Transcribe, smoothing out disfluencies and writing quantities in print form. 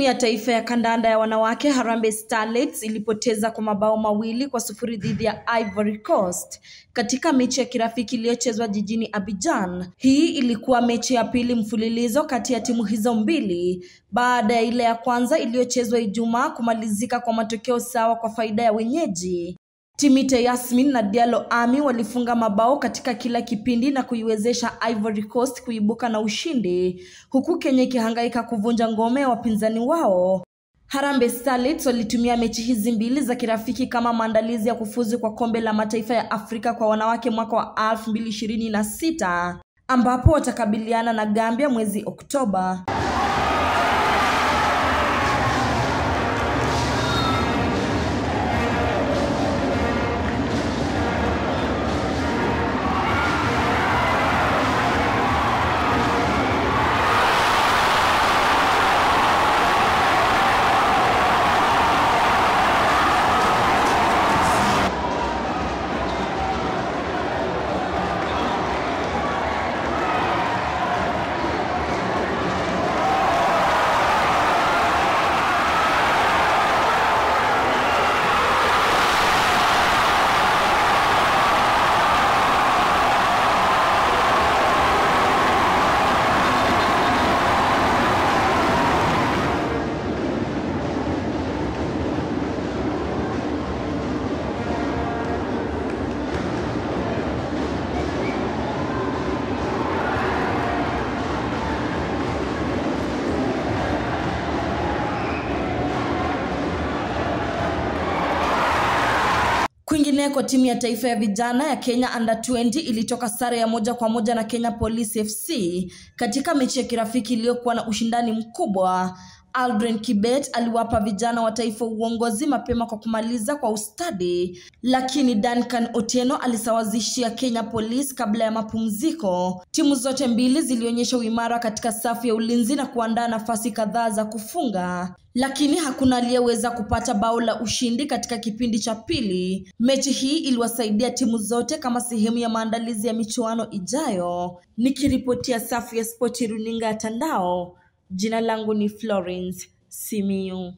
ya taifa ya kandanda ya wanawake Harambee Starlets ilipoteza kwa mabao 2-0 dhidi ya Ivory Coast katika mechi ya kirafiki iliyochezwa jijini Abidjan. Hii ilikuwa mechi ya pili mfululizo kati ya timu hizo mbili baada ya ile ya kwanza iliyochezwa Ijumaa kumalizika kwa matokeo sawa kwa faida ya wenyeji. Timite Yasmin na Diallo Ami walifunga mabao katika kila kipindi na kuiwezesha Ivory Coast kuibuka na ushindi, huku Kenya ikihangaika kuvunja ngome ya wapinzani wao. Harambee Starlets walitumia mechi hizi mbili za kirafiki kama maandalizi ya kufuzu kwa kombe la mataifa ya Afrika kwa wanawake mwaka wa 2026 ambapo watakabiliana na Gambia mwezi Oktoba. Kwingineko, timu ya taifa ya vijana ya Kenya Under 20 ilitoka sare ya 1-1 na Kenya Police FC katika mechi ya kirafiki iliyokuwa na ushindani mkubwa. Aldrin Kibet aliwapa vijana wa taifa uongozi mapema kwa kumaliza kwa ustadi, lakini Duncan Otieno alisawazishia Kenya Police kabla ya mapumziko. Timu zote mbili zilionyesha uimara katika safu ya ulinzi na kuandaa nafasi kadhaa za kufunga, lakini hakuna aliyeweza kupata bao la ushindi katika kipindi cha pili. Mechi hii iliwasaidia timu zote kama sehemu ya maandalizi ya michuano ijayo. Nikiripotia safu ya Spoti runinga ya Tandao, jina langu ni Florence Simiyu.